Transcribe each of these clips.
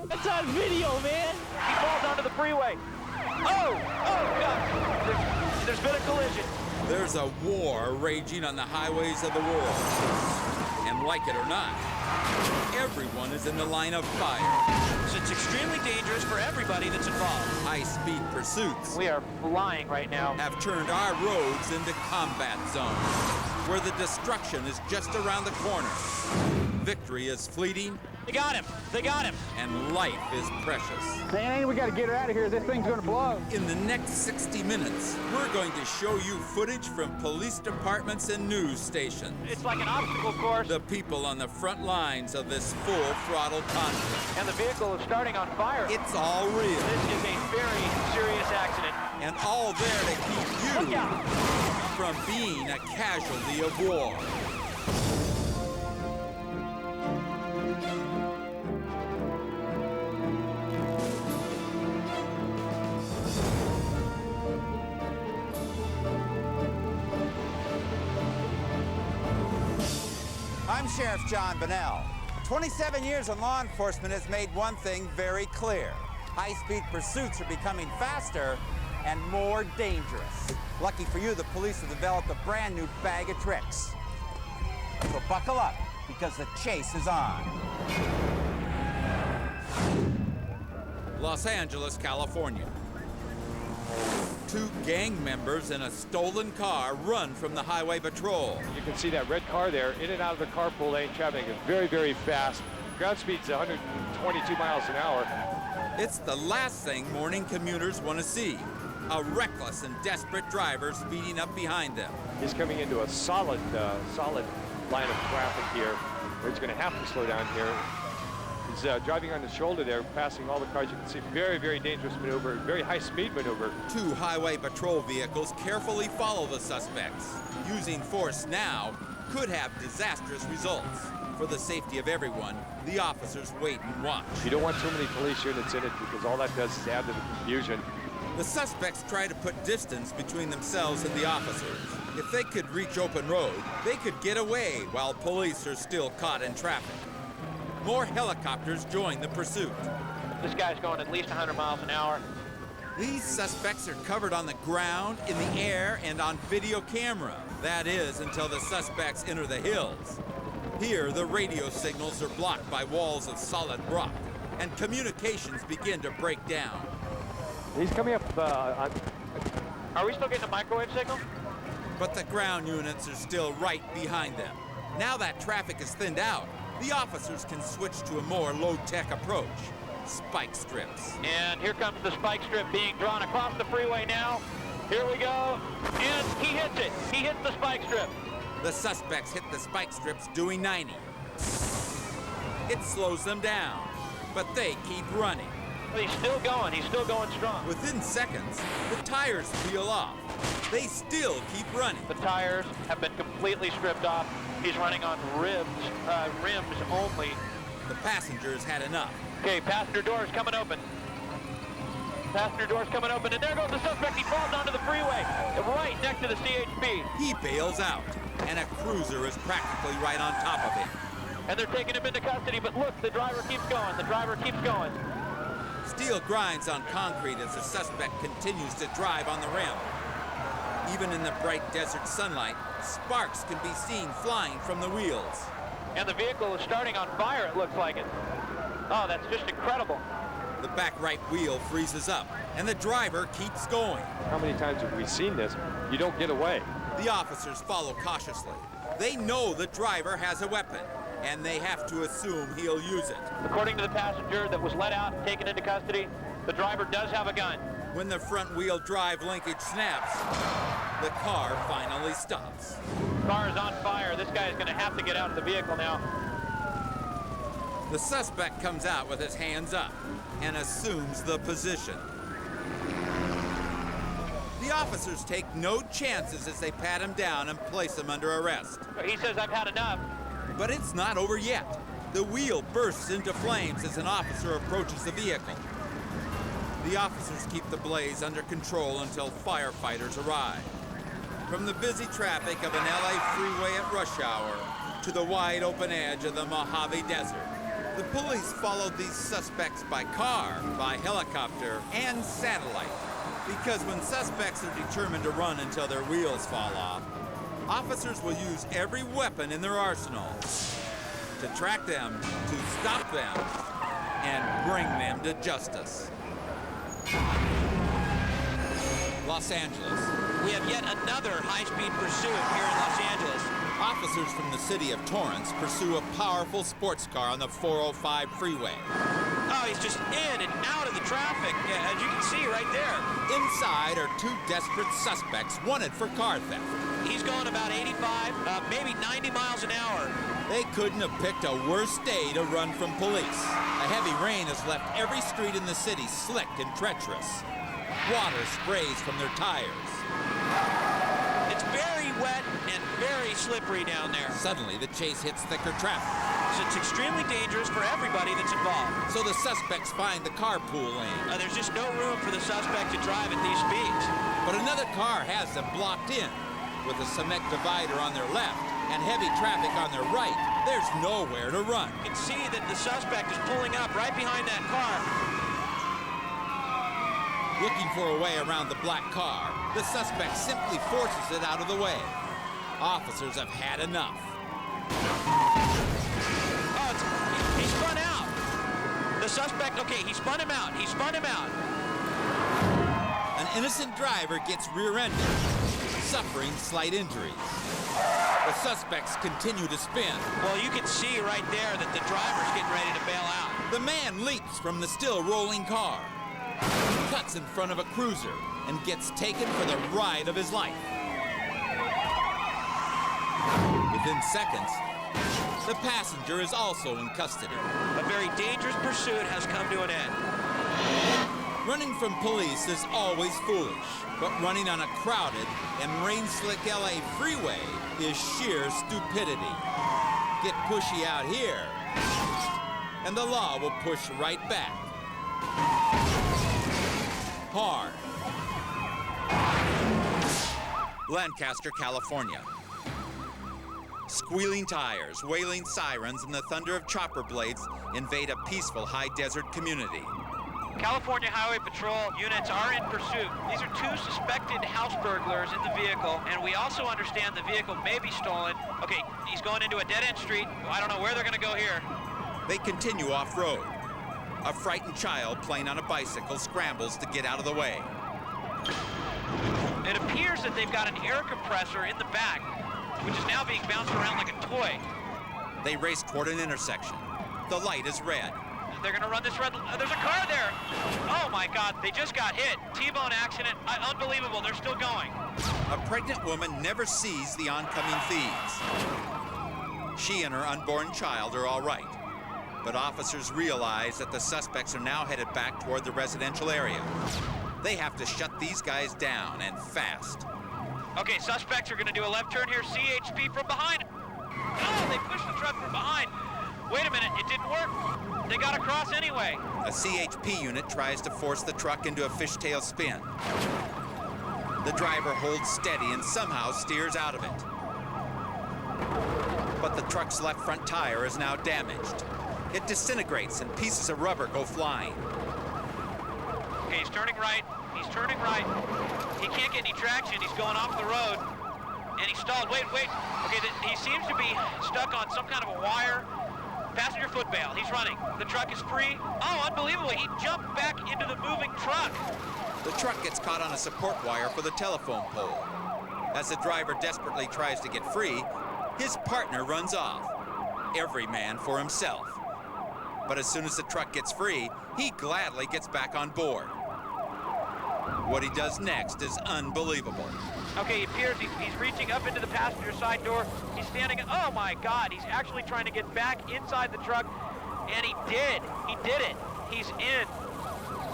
That's on video, man. He falls onto the freeway. Oh God! There's been a collision. There's a war raging on the highways of the world. And like it or not, everyone is in the line of fire. So it's extremely dangerous for everybody that's involved. High-speed pursuits We are flying right now. have turned our roads into combat zones, where the destruction is just around the corner. Victory is fleeting, They got him. They got him. and life is precious. Man, we gotta get her out of here. This thing's gonna blow. In the next 60 minutes, we're going to show you footage from police departments and news stations. It's like an obstacle course, The people on the front lines of this full-throttle conflict. and the vehicle is starting on fire. It's all real, This is a very serious accident. and all there to keep Look you out! from being a casualty of war. I'm Sheriff John Bunnell. 27 years in law enforcement has made one thing very clear. High-speed pursuits are becoming faster and more dangerous. Lucky for you, the police have developed a brand new bag of tricks. So buckle up, because the chase is on. Los Angeles, California. Two gang members in a stolen car run from the highway patrol. You can see that red car there, in and out of the carpool lane. Traffic is very, very fast. Ground speed's 122 miles an hour. It's the last thing morning commuters want to see. A reckless and desperate driver speeding up behind them. He's coming into a solid line of traffic here, where he's going to have to slow down here. He's driving on the shoulder there, passing all the cars. You can see very, very dangerous maneuver, very high-speed maneuver. Two highway patrol vehicles carefully follow the suspects. Using force now could have disastrous results. For the safety of everyone, the officers wait and watch. You don't want too many police units in it, because all that does is add to the confusion. The suspects try to put distance between themselves and the officers. If they could reach open road, they could get away while police are still caught in traffic. More helicopters join the pursuit. This guy's going at least 100 miles an hour. These suspects are covered on the ground, in the air, and on video camera. That is, until the suspects enter the hills. Here, the radio signals are blocked by walls of solid rock, and communications begin to break down. He's coming up on... Are we still getting a microwave signal? But the ground units are still right behind them. Now that traffic is thinned out, the officers can switch to a more low-tech approach. Spike strips. And here comes the spike strip being drawn across the freeway now. Here we go. And he hits it. He hits the spike strip. The suspects hit the spike strips doing 90. It slows them down, but they keep running. But he's still going. He's still going strong. Within seconds, the tires peel off. They still keep running. The tires have been completely stripped off. He's running on rims only. The passengers had enough. Okay, passenger doors coming open. Passenger doors coming open, and there goes the suspect. He falls onto the freeway, right next to the CHP. He bails out, and a cruiser is practically right on top of him. And they're taking him into custody, but look, the driver keeps going. The driver keeps going. Steel grinds on concrete as the suspect continues to drive on the rim. Even in the bright desert sunlight, sparks can be seen flying from the wheels. And the vehicle is starting on fire, it looks like it. Oh, that's just incredible. The back right wheel freezes up, and the driver keeps going. How many times have we seen this? You don't get away. The officers follow cautiously. They know the driver has a weapon, and they have to assume he'll use it. According to the passenger that was let out and taken into custody, the driver does have a gun. When the front wheel drive linkage snaps, the car finally stops. The car is on fire. This guy is going to have to get out of the vehicle now. The suspect comes out with his hands up and assumes the position. The officers take no chances as they pat him down and place him under arrest. He says, "I've had enough." But it's not over yet. The wheel bursts into flames as an officer approaches the vehicle. The officers keep the blaze under control until firefighters arrive. From the busy traffic of an LA freeway at rush hour to the wide open edge of the Mojave Desert, The police followed these suspects by car, by helicopter, and satellite. Because when suspects are determined to run until their wheels fall off, officers will use every weapon in their arsenal to track them, to stop them, and bring them to justice. Los Angeles. We have yet another high-speed pursuit here in Los Angeles. Officers from the city of Torrance pursue a powerful sports car on the 405 freeway. Oh, he's just in and out of the traffic, as you can see right there. Inside are two desperate suspects wanted for car theft. He's going about 85, maybe 90 miles an hour. They couldn't have picked a worse day to run from police. A heavy rain has left every street in the city slick and treacherous. Water sprays from their tires. It's very wet and very slippery down there. Suddenly, the chase hits thicker traffic. So it's extremely dangerous for everybody that's involved. So the suspects find the carpool lane. There's just no room for the suspect to drive at these speeds. But another car has them blocked in. With a cement divider on their left and heavy traffic on their right, there's nowhere to run. You can see that the suspect is pulling up right behind that car. Looking for a way around the black car, the suspect simply forces it out of the way. Officers have had enough. Oh, he spun out. The suspect, okay, he spun him out. He spun him out. An innocent driver gets rear-ended, suffering slight injuries. The suspects continue to spin. Well, you can see right there that the driver's getting ready to bail out. The man leaps from the still rolling car, cuts in front of a cruiser, and gets taken for the ride of his life. Within seconds, the passenger is also in custody. A very dangerous pursuit has come to an end. Running from police is always foolish, but running on a crowded and rain-slick LA freeway is sheer stupidity. Get pushy out here, and the law will push right back. Hard. Lancaster, California. Squealing tires, wailing sirens, and the thunder of chopper blades invade a peaceful high desert community. California Highway Patrol units are in pursuit. These are two suspected house burglars in the vehicle, and we also understand the vehicle may be stolen. Okay, he's going into a dead-end street. I don't know where they're going to go here. They continue off-road. A frightened child playing on a bicycle scrambles to get out of the way. It appears that they've got an air compressor in the back, which is now being bounced around like a toy. They race toward an intersection. The light is red. They're going to run this red. There's a car there. Oh, my God. They just got hit. T-bone accident. Unbelievable. They're still going. A pregnant woman never sees the oncoming thieves. She and her unborn child are all right. But officers realize that the suspects are now headed back toward the residential area. They have to shut these guys down, and fast. Okay, suspects are going to do a left turn here. CHP from behind. Oh, they pushed the truck from behind. Wait a minute. It didn't work. They got across anyway. A CHP unit tries to force the truck into a fishtail spin. The driver holds steady and somehow steers out of it. But the truck's left front tire is now damaged. It disintegrates and pieces of rubber go flying. Okay, he's turning right. He's turning right. He can't get any traction. He's going off the road. And he stalled. Wait. Okay, he seems to be stuck on some kind of a wire. Passenger foot bail. He's running. The truck is free. Oh, unbelievable. He jumped back into the moving truck. The truck gets caught on a support wire for the telephone pole. As the driver desperately tries to get free, his partner runs off. Every man for himself. But as soon as the truck gets free, he gladly gets back on board. What he does next is unbelievable. Okay, it appears he's reaching up into the passenger side door. He's standing, oh my God, he's actually trying to get back inside the truck. And he did. He did it. He's in.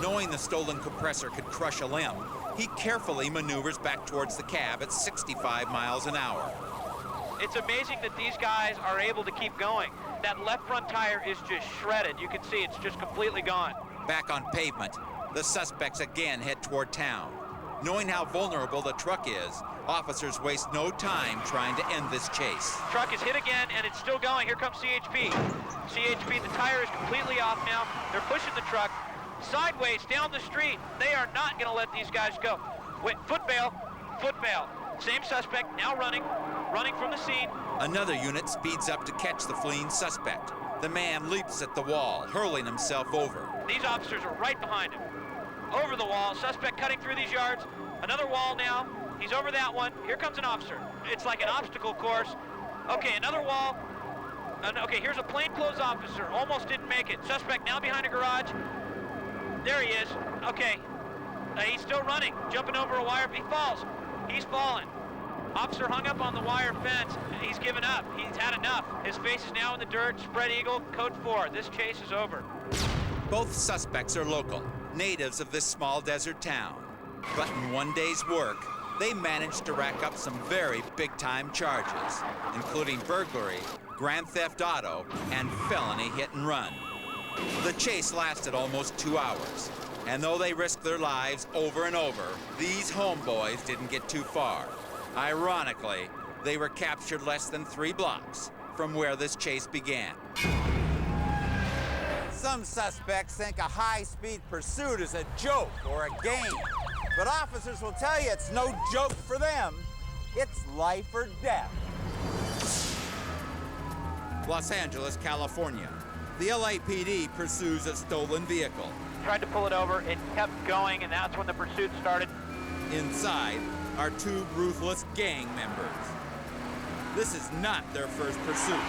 Knowing the stolen compressor could crush a limb, he carefully maneuvers back towards the cab at 65 miles an hour. It's amazing that these guys are able to keep going. That left front tire is just shredded. You can see it's just completely gone. Back on pavement, the suspects again head toward town. Knowing how vulnerable the truck is, officers waste no time trying to end this chase. Truck is hit again, and it's still going. Here comes CHP. CHP, the tire is completely off now. They're pushing the truck sideways down the street. They are not going to let these guys go. Wait, foot bail. Same suspect, now running from the scene. Another unit speeds up to catch the fleeing suspect. The man leaps at the wall, hurling himself over. These officers are right behind him. Over the wall, suspect cutting through these yards. Another wall now. He's over that one. Here comes an officer. It's like an obstacle course. Okay, another wall. Okay, here's a plainclothes officer. Almost didn't make it. Suspect now behind a garage. There he is. Okay. He's still running. Jumping over a wire. He falls. He's fallen. Officer hung up on the wire fence. He's given up. He's had enough. His face is now in the dirt. Spread eagle, code 4. This chase is over. Both suspects are local, natives of this small desert town. But in one day's work, they managed to rack up some very big-time charges, including burglary, grand theft auto, and felony hit and run. The chase lasted almost 2 hours, and though they risked their lives over and over, these homeboys didn't get too far. Ironically, they were captured less than 3 blocks from where this chase began. Some suspects think a high-speed pursuit is a joke or a game. But officers will tell you it's no joke for them. It's life or death. Los Angeles, California. The LAPD pursues a stolen vehicle. Tried to pull it over. It kept going, and that's when the pursuit started. Inside are 2 ruthless gang members. This is not their first pursuit.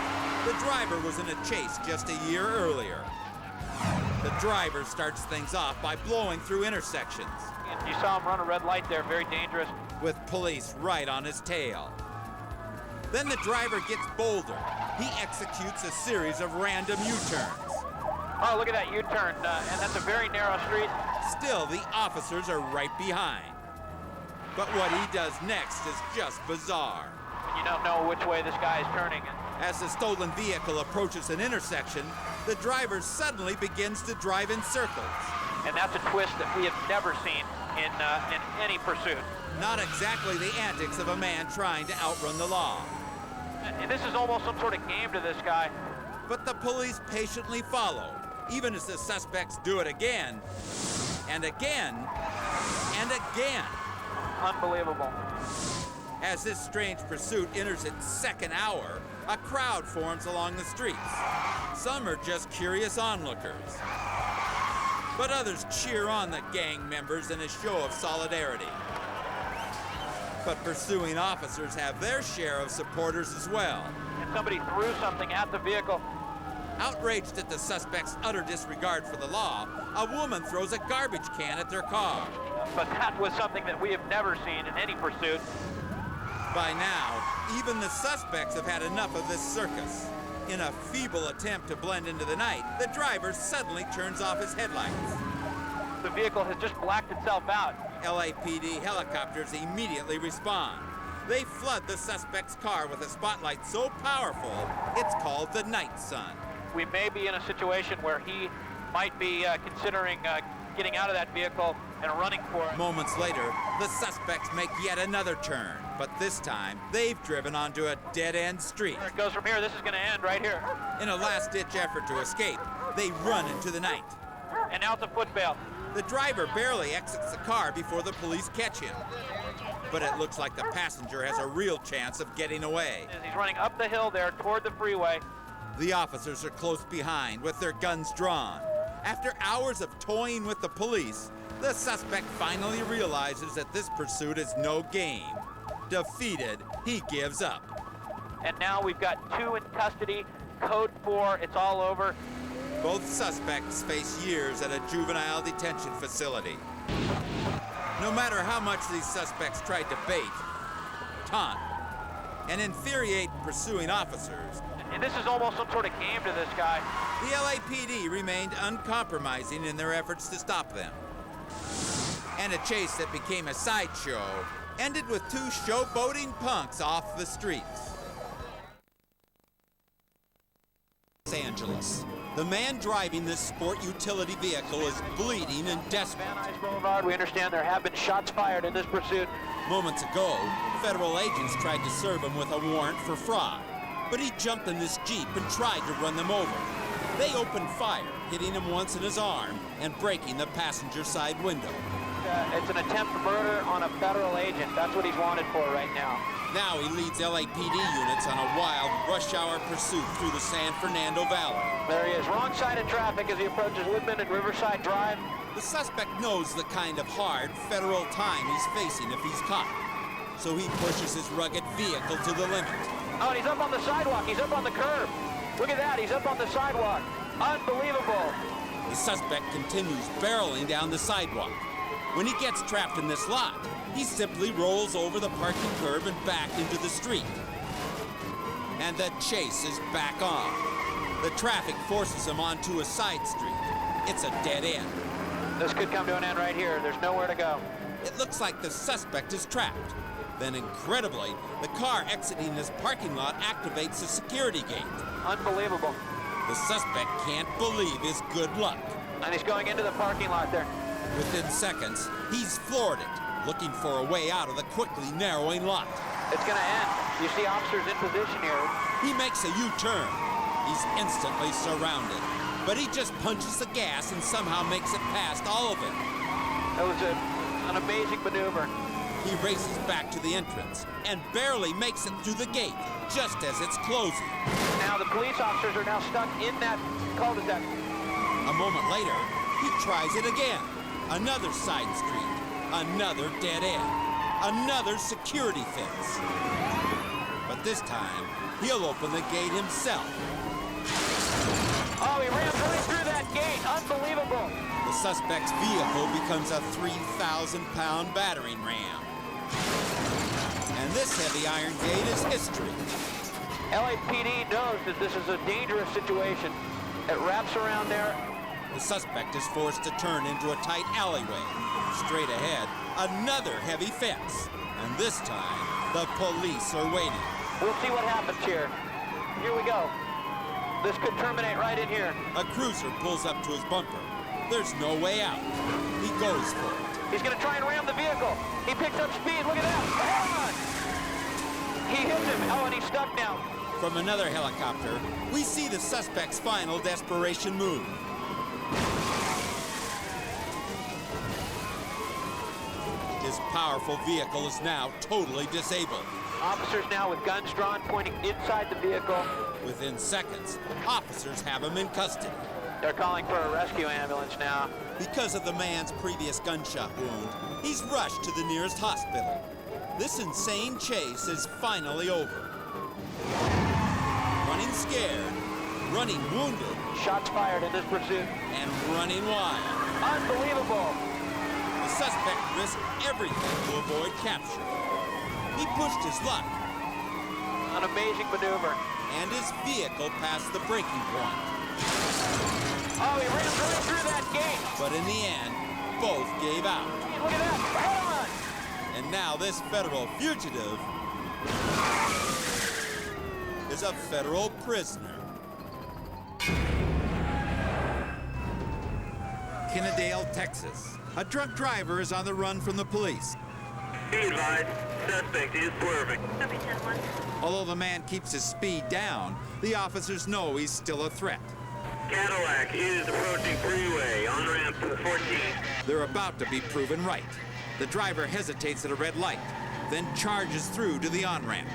The driver was in a chase just a year earlier. The driver starts things off by blowing through intersections. You saw him run a red light there, very dangerous. With police right on his tail. Then the driver gets bolder. He executes a series of random U-turns. Oh, look at that U-turn, and that's a very narrow street. Still, the officers are right behind. But what he does next is just bizarre. You don't know which way this guy is turning. As the stolen vehicle approaches an intersection, the driver suddenly begins to drive in circles. And that's a twist that we have never seen in any pursuit. Not exactly the antics of a man trying to outrun the law. And this is almost some sort of game to this guy. But the police patiently follow, even as the suspects do it again, and again, and again. Unbelievable. As this strange pursuit enters its second hour, a crowd forms along the streets. Some are just curious onlookers, but others cheer on the gang members in a show of solidarity. But pursuing officers have their share of supporters as well. And somebody threw something at the vehicle. Outraged at the suspect's utter disregard for the law, a woman throws a garbage can at their car. But that was something that we have never seen in any pursuit. By now, even the suspects have had enough of this circus. In a feeble attempt to blend into the night, the driver suddenly turns off his headlights. The vehicle has just blacked itself out. LAPD helicopters immediately respond. They flood the suspect's car with a spotlight so powerful, it's called the night sun. We may be in a situation where he might be considering getting out of that vehicle and running for it. Moments later, the suspects make yet another turn, but this time, they've driven onto a dead-end street. Where it goes from here, this is going to end right here. In a last-ditch effort to escape, they run into the night. And now it's a foot bail. The driver barely exits the car before the police catch him. But it looks like the passenger has a real chance of getting away. He's running up the hill there toward the freeway. The officers are close behind with their guns drawn. After hours of toying with the police, the suspect finally realizes that this pursuit is no game. Defeated, he gives up. And now we've got 2 in custody, code 4, it's all over. Both suspects face years at a juvenile detention facility. No matter how much these suspects tried to bait, taunt, and infuriate pursuing officers, and this is almost some sort of game to this guy. the LAPD remained uncompromising in their efforts to stop them. And a chase that became a sideshow ended with 2 showboating punks off the streets. Los Angeles. The man driving this sport utility vehicle is bleeding and desperate. Van Nuys Boulevard, we understand there have been shots fired in this pursuit. Moments ago, federal agents tried to serve him with a warrant for fraud, but he jumped in this Jeep and tried to run them over. They opened fire, hitting him once in his arm and breaking the passenger side window. It's an attempt murder on a federal agent. That's what he's wanted for right now. Now he leads LAPD units on a wild rush hour pursuit through the San Fernando Valley. There he is, wrong side of traffic as he approaches Woodman and Riverside Drive. The suspect knows the kind of hard federal time he's facing if he's caught, so he pushes his rugged vehicle to the limit. Oh, and he's up on the sidewalk. He's up on the curb. Look at that. He's up on the sidewalk. Unbelievable. The suspect continues barreling down the sidewalk. When he gets trapped in this lot, he simply rolls over the parking curb and back into the street. And the chase is back on. The traffic forces him onto a side street. It's a dead end. This could come to an end right here. There's nowhere to go. It looks like the suspect is trapped. Then, incredibly, the car exiting this parking lot activates the security gate. Unbelievable. The suspect can't believe his good luck. And he's going into the parking lot there. Within seconds, he's floored it, looking for a way out of the quickly narrowing lot. It's going to end. You see officers in position here. He makes a U-turn. He's instantly surrounded, but he just punches the gas and somehow makes it past all of it. That was an amazing maneuver. He races back to the entrance and barely makes it through the gate just as it's closing. Now the police officers are now stuck in that cul-de-sac. A moment later, he tries it again. Another side street, another dead end, another security fence. But this time, he'll open the gate himself. Oh, he rams right through that gate. Unbelievable. The suspect's vehicle becomes a 3,000-pound battering ram. And this heavy iron gate is history. LAPD knows that this is a dangerous situation. It wraps around there. The suspect is forced to turn into a tight alleyway. Straight ahead, another heavy fence. And this time, the police are waiting. We'll see what happens here. Here we go. This could terminate right in here. A cruiser pulls up to his bumper. There's no way out. He goes for it. He's going to try and ram the vehicle. He picks up speed. Look at that. Hold on. He hits him. Oh, and he's stuck now. From another helicopter, we see the suspect's final desperation move. His powerful vehicle is now totally disabled. Officers now with guns drawn, pointing inside the vehicle. Within seconds, officers have him in custody. They're calling for a rescue ambulance now. Because of the man's previous gunshot wound, he's rushed to the nearest hospital. This insane chase is finally over. Running scared, running wounded, Shots fired in this pursuit. and running wild. Unbelievable. The suspect risked everything to avoid capture. He pushed his luck, An amazing maneuver. and his vehicle passed the breaking point. Oh, he ran right through that gate. But in the end, both gave out. Look at that. Hold on. And now this federal fugitive is a federal prisoner. Kennedale, Texas. A drunk driver is on the run from the police. Be advised, suspect is swerving. Although the man keeps his speed down, the officers know he's still a threat. Cadillac is approaching freeway on ramp to 14. They're about to be proven right. The driver hesitates at a red light, then charges through to the on-ramp.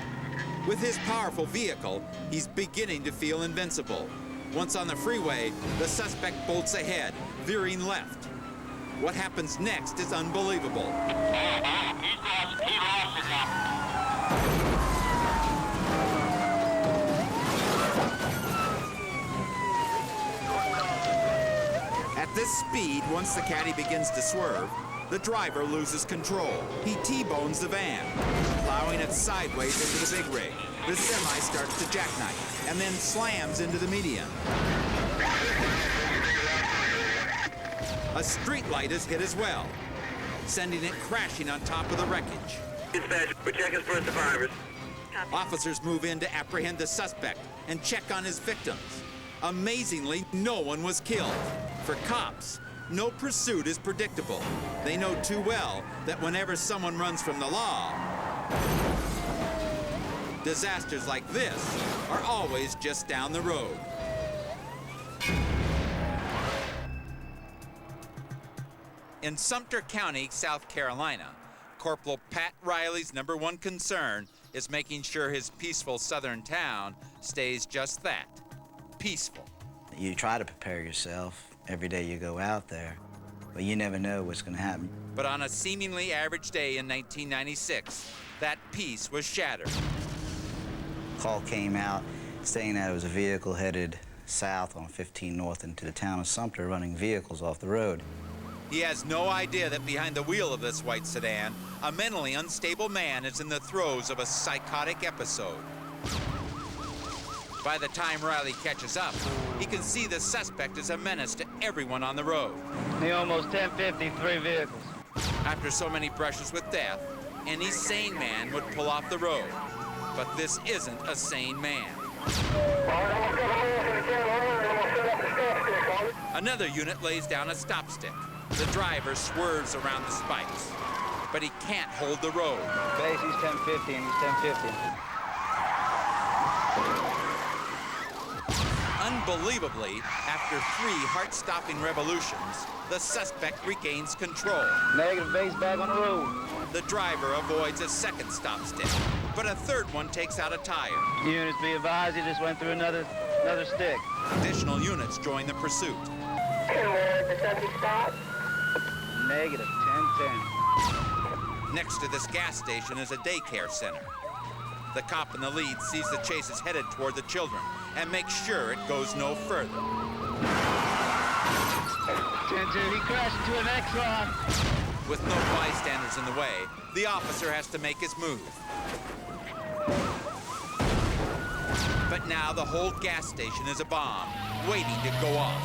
With his powerful vehicle, he's beginning to feel invincible. Once on the freeway, the suspect bolts ahead, veering left. What happens next is unbelievable. At this speed, once the caddy begins to swerve, the driver loses control. He T-bones the van, plowing it sideways into the big rig. The semi starts to jackknife and then slams into the median. A street light is hit as well, sending it crashing on top of the wreckage. Dispatch, we're checking for survivors. Officers move in to apprehend the suspect and check on his victims. Amazingly, no one was killed. For cops, no pursuit is predictable. They know too well that whenever someone runs from the law, disasters like this are always just down the road. In Sumter County, South Carolina, Corporal Pat Riley's #1 concern is making sure his peaceful southern town stays just that, peaceful. You try to prepare yourself every day you go out there, but you never know what's going to happen. But on a seemingly average day in 1996, that peace was shattered. Call came out saying that it was a vehicle headed south on 15 North into the town of Sumter, running vehicles off the road. He has no idea that behind the wheel of this white sedan, a mentally unstable man is in the throes of a psychotic episode. By the time Riley catches up, he can see the suspect is a menace to everyone on the road. He almost 1053 vehicles. After so many brushes with death, any sane man would pull off the road. But this isn't a sane man. Another unit lays down a stop stick. The driver swerves around the spikes, but he can't hold the road. Base, he's 1050 and he's 1050. Unbelievably, after 3 heart-stopping revolutions, the suspect regains control. Negative, base, back on the road. The driver avoids a second stop stick, but a third one takes out a tire. Units be advised, he just went through another stick. Additional units join the pursuit. Negative, 1010. Next to this gas station is a daycare center. The cop in the lead sees the chase is headed toward the children and makes sure it goes no further. 10-2, he crashed into an Exxon. With no bystanders in the way, the officer has to make his move. But now the whole gas station is a bomb, waiting to go off.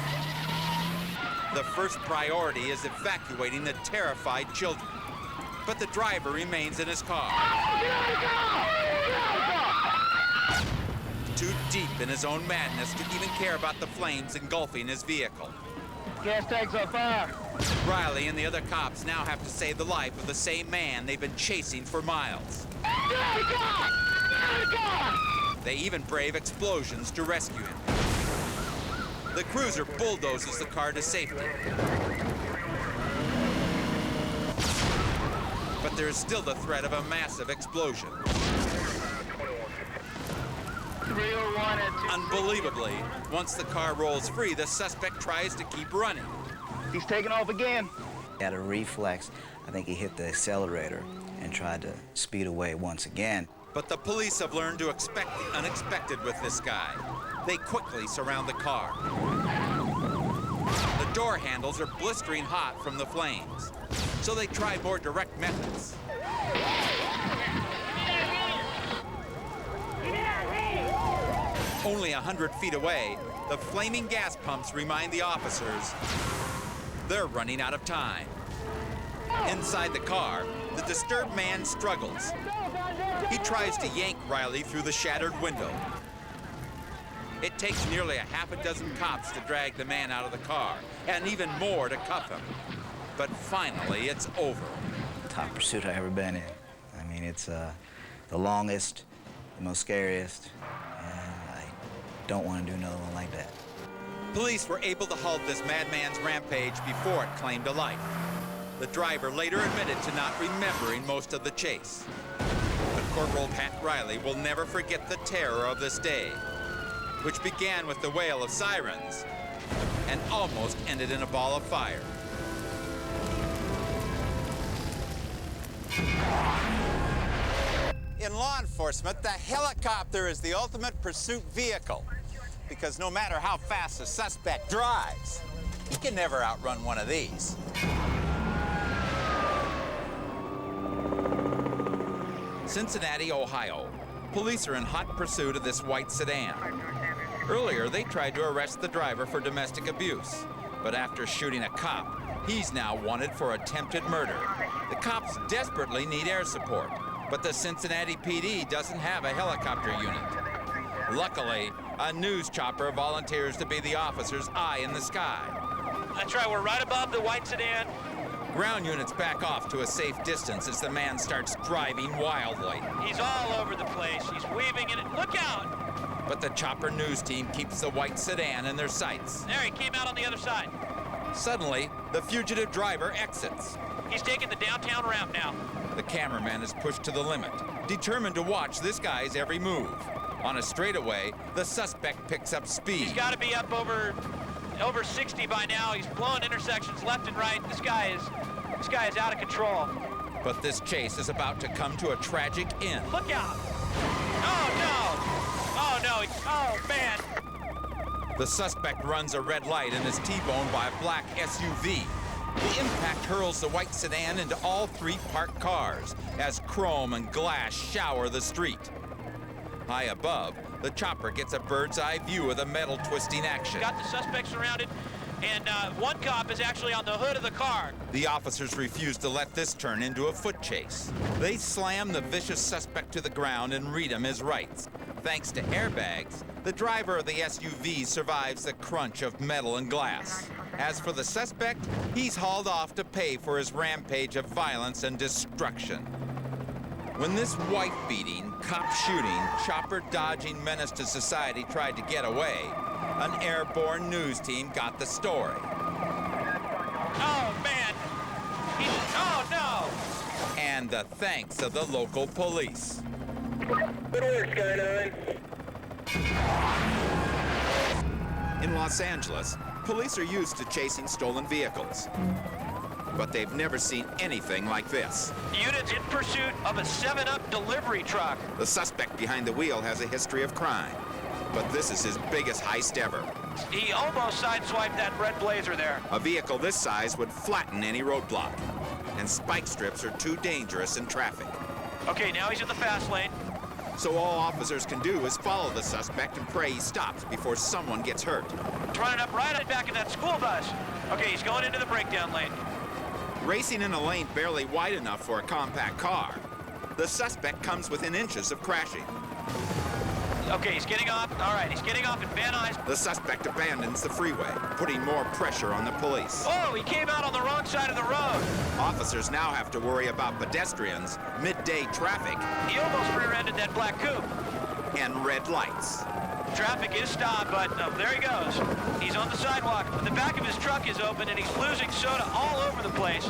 The first priority is evacuating the terrified children. But the driver remains in his car. Too deep in his own madness to even care about the flames engulfing his vehicle. Gas tank's on fire. Riley and the other cops now have to save the life of the same man they've been chasing for miles. They even brave explosions to rescue him. The cruiser bulldozes the car to safety. But there is still the threat of a massive explosion. 301 at 2. Unbelievably, once the car rolls free, the suspect tries to keep running. He's taking off again. He had a reflex. I think he hit the accelerator and tried to speed away once again. But the police have learned to expect the unexpected with this guy. They quickly surround the car. The door handles are blistering hot from the flames, so they try more direct methods. Only 100 feet away, the flaming gas pumps remind the officers they're running out of time. Inside the car, the disturbed man struggles. He tries to yank Riley through the shattered window. It takes nearly a half a dozen cops to drag the man out of the car, and even more to cuff him. But finally, it's over. Top pursuit I've ever been in. I mean, it's the longest, the most scariest, and I don't want to do another one like that. Police were able to halt this madman's rampage before it claimed a life. The driver later admitted to not remembering most of the chase. But Corporal Pat Riley will never forget the terror of this day, which began with the wail of sirens and almost ended in a ball of fire. In law enforcement, the helicopter is the ultimate pursuit vehicle, because no matter how fast a suspect drives, he can never outrun one of these. Cincinnati, Ohio. Police are in hot pursuit of this white sedan. Earlier, they tried to arrest the driver for domestic abuse, but after shooting a cop, he's now wanted for attempted murder. The cops desperately need air support, but the Cincinnati PD doesn't have a helicopter unit. Luckily, A news chopper volunteers to be the officer's eye in the sky. That's right, we're right above the white sedan. Ground units back off to a safe distance as the man starts driving wildly. He's all over the place. He's weaving in it. Look out! But the chopper news team keeps the white sedan in their sights. There, he came out on the other side. Suddenly, the fugitive driver exits. He's taking the downtown ramp now. The cameraman is pushed to the limit, determined to watch this guy's every move. On a straightaway, the suspect picks up speed. He's got to be up over 60 by now. He's blowing intersections left and right. This guy is out of control. But this chase is about to come to a tragic end. Look out! Oh no! Oh no! Oh man! The suspect runs a red light and is T-boned by a black SUV. The impact hurls the white sedan into all three parked cars as chrome and glass shower the street. High above, the chopper gets a bird's eye view of the metal twisting action. Got the suspect surrounded, and one cop is actually on the hood of the car. The officers refuse to let this turn into a foot chase. They slam the vicious suspect to the ground and read him his rights. Thanks to airbags, the driver of the SUV survives the crunch of metal and glass. As for the suspect, he's hauled off to pay for his rampage of violence and destruction. When this wife-beating, cop-shooting, chopper-dodging menace to society tried to get away, an airborne news team got the story. Oh, man! Oh, no! And the thanks of the local police. Good work, Sky 9. In Los Angeles, police are used to chasing stolen vehicles. But they've never seen anything like this. Units in pursuit of a 7-Up delivery truck. The suspect behind the wheel has a history of crime, but this is his biggest heist ever. He almost sideswiped that red Blazer there. A vehicle this size would flatten any roadblock, and spike strips are too dangerous in traffic. Okay, now he's in the fast lane. So all officers can do is follow the suspect and pray he stops before someone gets hurt. He's running up right at back of that school bus. Okay, he's going into the breakdown lane. Racing in a lane barely wide enough for a compact car, the suspect comes within inches of crashing. Okay, he's getting off. All right, he's getting off at Van Nuys. The suspect abandons the freeway, putting more pressure on the police. Oh, he came out on the wrong side of the road. Officers now have to worry about pedestrians, midday traffic, He almost rear-ended that black coupe. and red lights. Traffic is stopped, but there he goes. He's on the sidewalk. The back of his truck is open, and he's losing soda all over the place.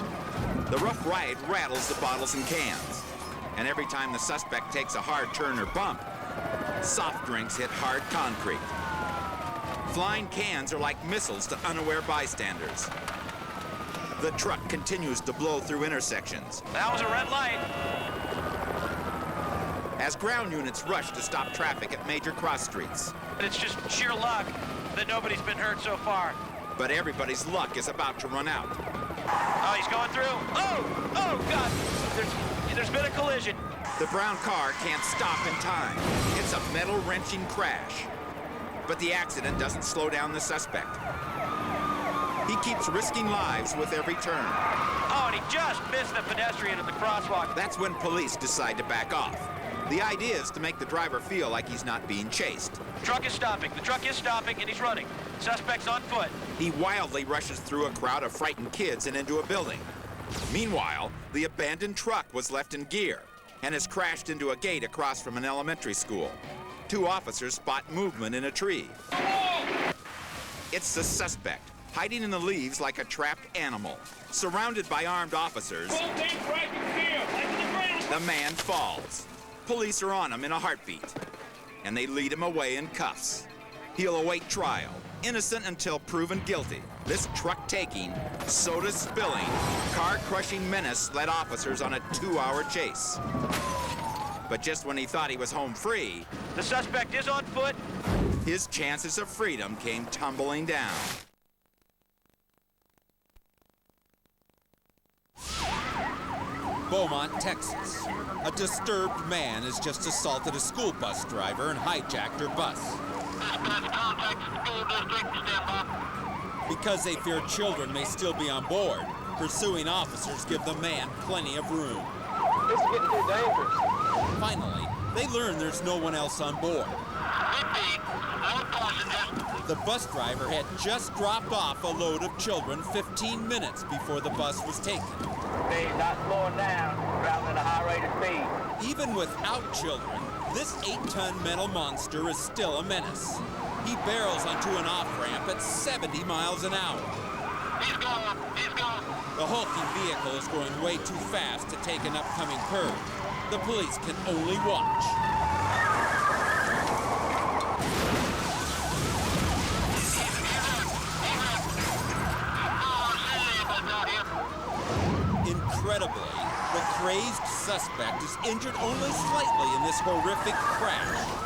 The rough ride rattles the bottles and cans. And every time the suspect takes a hard turn or bump, soft drinks hit hard concrete. Flying cans are like missiles to unaware bystanders. The truck continues to blow through intersections. That was a red light. As ground units rush to stop traffic at major cross streets. It's just sheer luck that nobody's been hurt so far. But everybody's luck is about to run out. Oh, he's going through. Oh, God. There's been a collision. The brown car can't stop in time. It's a metal-wrenching crash. But the accident doesn't slow down the suspect. He keeps risking lives with every turn. Oh, and he just missed the pedestrian in the crosswalk. That's when police decide to back off. The idea is to make the driver feel like he's not being chased. The truck is stopping. The truck is stopping, and he's running. Suspect's on foot. He wildly rushes through a crowd of frightened kids and into a building. Meanwhile, the abandoned truck was left in gear and has crashed into a gate across from an elementary school. Two officers spot movement in a tree. It's the suspect, hiding in the leaves like a trapped animal. Surrounded by armed officers, the man falls. Police are on him in a heartbeat, and they lead him away in cuffs. He'll await trial, innocent until proven guilty. This truck-taking, soda-spilling, car-crushing menace led officers on a 2-hour chase. But just when he thought he was home free, the suspect is on foot. His chances of freedom came tumbling down. Beaumont, Texas. A disturbed man has just assaulted a school bus driver and hijacked her bus. Because they fear children may still be on board, pursuing officers give the man plenty of room. This is getting too dangerous. Finally, they learn there's no one else on board. The bus driver had just dropped off a load of children 15 minutes before the bus was taken. Speed, not slowing down, traveling at a high rate of speed. Even without children, this 8-ton metal monster is still a menace. He barrels onto an off-ramp at 70 miles an hour. He's going, he's going. The hulking vehicle is going way too fast to take an upcoming curve. The police can only watch. Incredibly, the crazed suspect is injured only slightly in this horrific crash.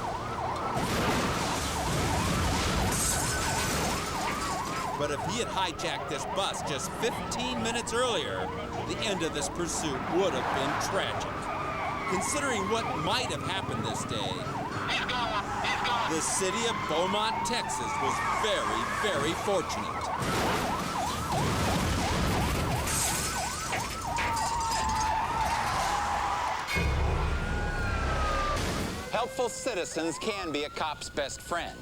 But if he had hijacked this bus just 15 minutes earlier, the end of this pursuit would have been tragic. Considering what might have happened this day, the city of Beaumont, Texas was very, very fortunate. Helpful citizens can be a cop's best friend.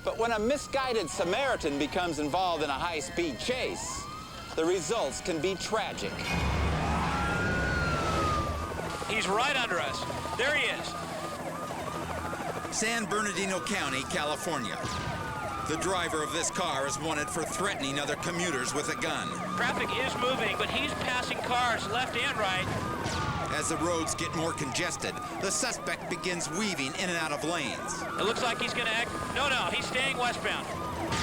But when a misguided Samaritan becomes involved in a high-speed chase, the results can be tragic. He's right under us. There he is. San Bernardino County, California. The driver of this car is wanted for threatening other commuters with a gun. Traffic is moving, but he's passing cars left and right. As the roads get more congested, the suspect begins weaving in and out of lanes. It looks like he's gonna act... No, he's staying westbound.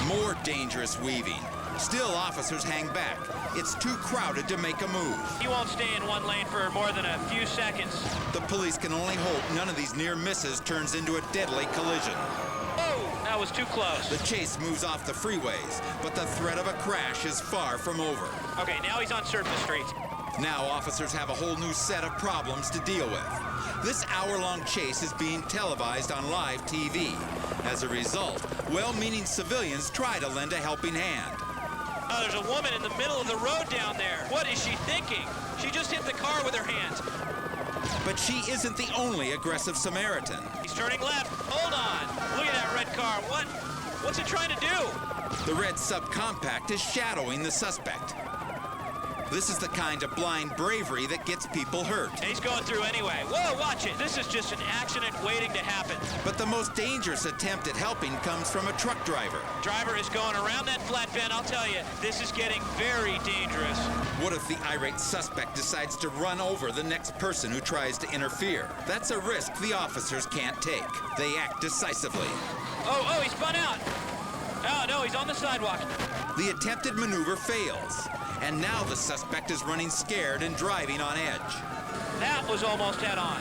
More dangerous weaving. Still, officers hang back. It's too crowded to make a move. He won't stay in one lane for more than a few seconds. The police can only hope none of these near misses turns into a deadly collision. Oh, that was too close. The chase moves off the freeways, but the threat of a crash is far from over. Okay, now he's on surface streets. Now officers have a whole new set of problems to deal with. This hour-long chase is being televised on live TV. As a result, well-meaning civilians try to lend a helping hand. Oh, there's a woman in the middle of the road down there. What is she thinking? She just hit the car with her hands. But she isn't the only aggressive Samaritan. He's turning left. Hold on. Look at that red car. What's it trying to do? The red subcompact is shadowing the suspect. This is the kind of blind bravery that gets people hurt. And he's going through anyway. Whoa, watch it. This is just an accident waiting to happen. But the most dangerous attempt at helping comes from a truck driver. Driver is going around that flatbed. I'll tell you, this is getting very dangerous. What if the irate suspect decides to run over the next person who tries to interfere? That's a risk the officers can't take. They act decisively. Oh, he spun out. Oh, no, he's on the sidewalk. The attempted maneuver fails. And now the suspect is running scared and driving on edge. That was almost head-on.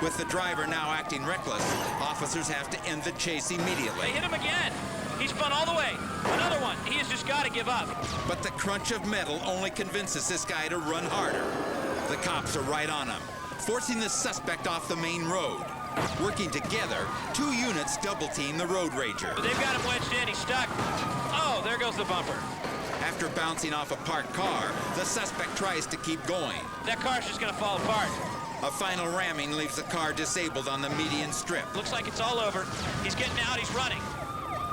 With the driver now acting reckless, officers have to end the chase immediately. They hit him again. He spun all the way. Another one. He has just got to give up. But the crunch of metal only convinces this guy to run harder. The cops are right on him, forcing the suspect off the main road. Working together, 2 units double-team the road rager. They've got him wedged in. He's stuck. Oh, there goes the bumper. After bouncing off a parked car, the suspect tries to keep going. That car's just gonna fall apart. A final ramming leaves the car disabled on the median strip. Looks like it's all over. He's getting out, he's running.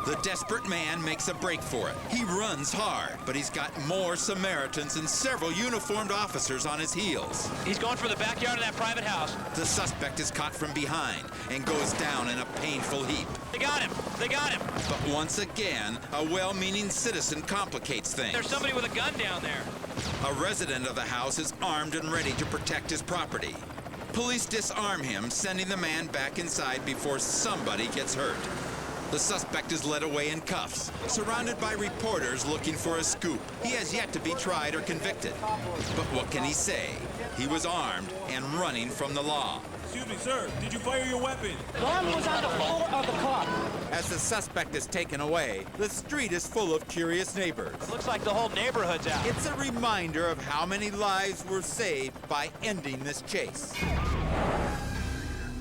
The desperate man makes a break for it. He runs hard, but he's got more Samaritans and several uniformed officers on his heels. He's going for the backyard of that private house. The suspect is caught from behind and goes down in a painful heap. They got him! They got him! But once again, a well-meaning citizen complicates things. There's somebody with a gun down there. A resident of the house is armed and ready to protect his property. Police disarm him, sending the man back inside before somebody gets hurt. The suspect is led away in cuffs, surrounded by reporters looking for a scoop. He has yet to be tried or convicted. But what can he say? He was armed and running from the law. Excuse me, sir. Did you fire your weapon? Gun was on the floor of the car. As the suspect is taken away, the street is full of curious neighbors. It looks like the whole neighborhood's out. It's a reminder of how many lives were saved by ending this chase.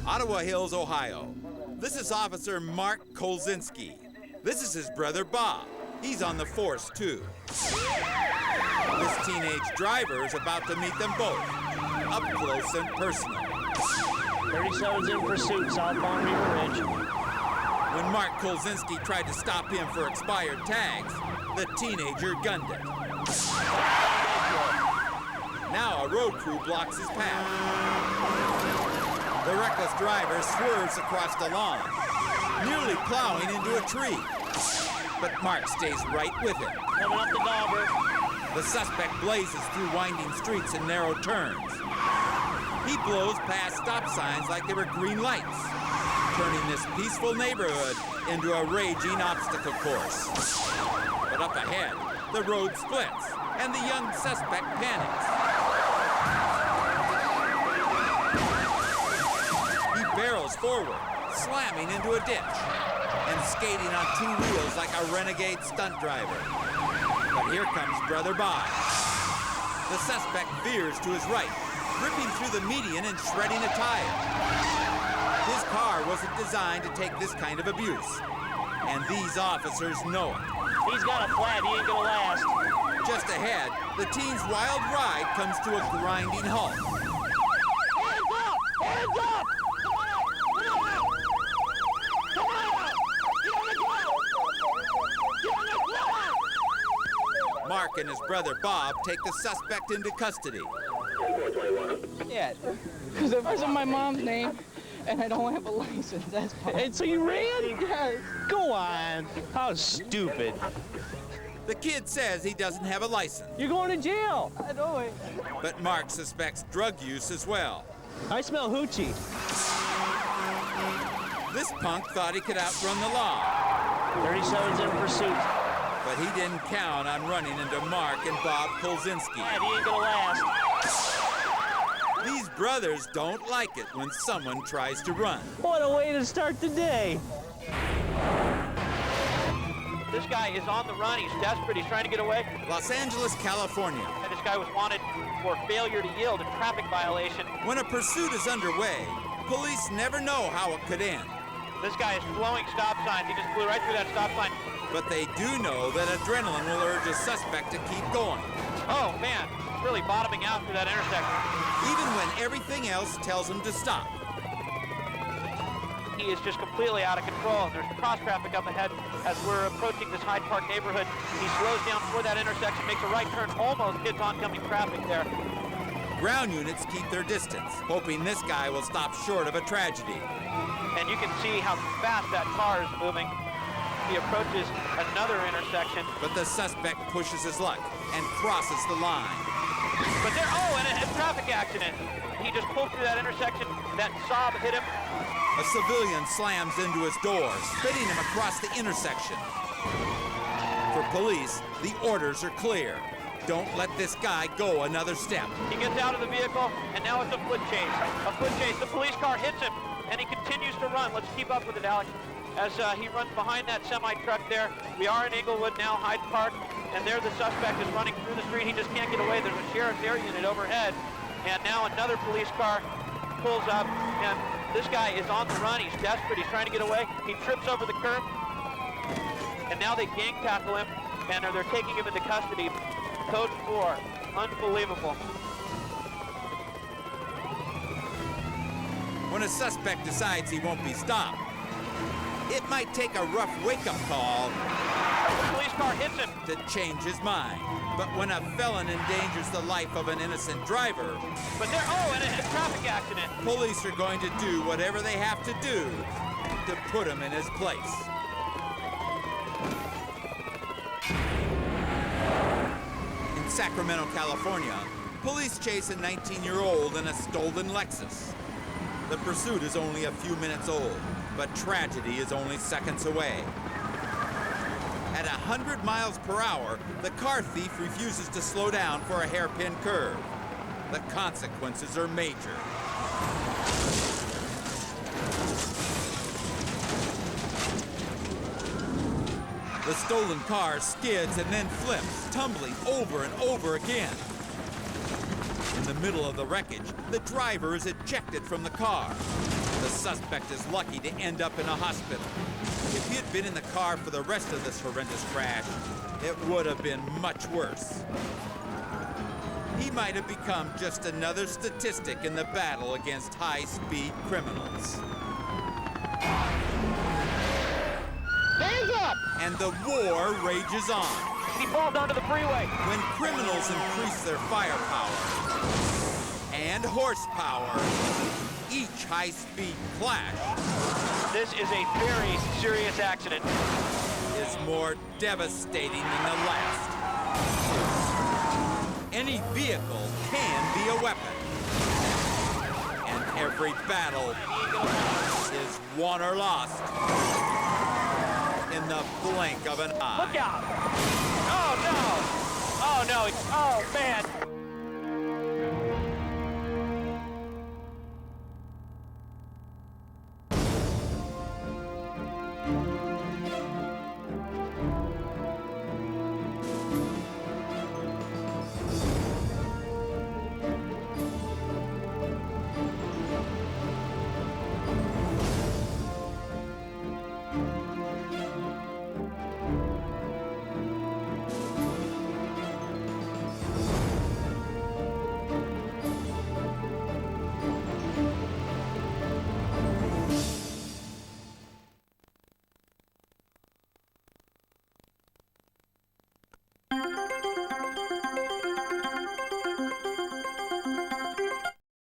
Ottawa Hills, Ohio. This is Officer Mark Kolzinski. This is his brother Bob. He's on the force too. This teenage driver is about to meet them both, up close and personal. 37's in pursuit, southbound River Ridge. When Mark Kolzinski tried to stop him for expired tags, the teenager gunned it. Now a road crew blocks his path. The reckless driver swerves across the lawn, nearly plowing into a tree. But Mark stays right with him. Coming up the Dauber. The suspect blazes through winding streets and narrow turns. He blows past stop signs like they were green lights, turning this peaceful neighborhood into a raging obstacle course. But up ahead, the road splits, and the young suspect panics. He barrels forward, slamming into a ditch, and skating on two wheels like a renegade stunt driver. But here comes Brother Bob. The suspect veers to his right, ripping through the median and shredding a tire. His car wasn't designed to take this kind of abuse, and these officers know it. He's got a flat, he ain't gonna last. Just ahead, the teen's wild ride comes to a grinding halt. Hands up! Hands up! Come on out! Come on out! Get on the ground! Get on the ground! Mark and his brother Bob take the suspect into custody. Yeah, because it wasn't my mom's name, and I don't have a license. That's why. And so you ran? Yes. Go on. How stupid. The kid says he doesn't have a license, You're going to jail. I know it. but Mark suspects drug use as well. I smell hoochie. This punk thought he could outrun the law, 37's in pursuit. but he didn't count on running into Mark and Bob Kolzinski. And he ain't gonna last. These brothers don't like it when someone tries to run. What a way to start the day. This guy is on the run. He's desperate. He's trying to get away. Los Angeles, California. And this guy was wanted for failure to yield, a traffic violation. When a pursuit is underway, police never know how it could end. This guy is blowing stop signs. He just blew right through that stop sign. But they do know that adrenaline will urge a suspect to keep going, Oh, man. Really bottoming out through that intersection. even when everything else tells him to stop. He is just completely out of control. There's cross traffic up ahead as we're approaching this Hyde Park neighborhood. He slows down for that intersection, makes a right turn, almost hits oncoming traffic there. Ground units keep their distance, hoping this guy will stop short of a tragedy. And you can see how fast that car is moving. He approaches another intersection. But the suspect pushes his luck and crosses the line. But there, oh, and a traffic accident. He just pulled through that intersection. That Saab hit him. A civilian slams into his door, spinning him across the intersection. For police, the orders are clear. Don't let this guy go another step. He gets out of the vehicle, and now it's a foot chase. A foot chase. The police car hits him, and he continues to run. Let's keep up with it, Alex. As he runs behind that semi-truck there. We are in Inglewood now, Hyde Park, and there the suspect is running through the street. He just can't get away. There's a sheriff's air unit overhead, and now another police car pulls up, and this guy is on the run. He's desperate. He's trying to get away. He trips over the curb, and now they gang tackle him, and they're taking him into custody. Code 4. Unbelievable. When a suspect decides he won't be stopped, it might take a rough wake-up call The police car hits him. to change his mind. But when a felon endangers the life of an innocent driver, But there, oh, and a traffic accident. police are going to do whatever they have to do to put him in his place. In Sacramento, California, police chase a 19-year-old in a stolen Lexus. The pursuit is only a few minutes old, but tragedy is only seconds away. At 100 miles per hour, the car thief refuses to slow down for a hairpin curve. The consequences are major. The stolen car skids and then flips, tumbling over and over again. In the middle of the wreckage, the driver is ejected from the car. The suspect is lucky to end up in a hospital. If he had been in the car for the rest of this horrendous crash, it would have been much worse. He might have become just another statistic in the battle against high-speed criminals. up! And the war rages on. He falls onto the freeway. When criminals increase their firepower and horsepower, each high-speed clash This is a very serious accident. is more devastating than the last. Any vehicle can be a weapon. And every battle is won or lost in the blink of an eye. Look out! Oh no! Oh no! Oh man!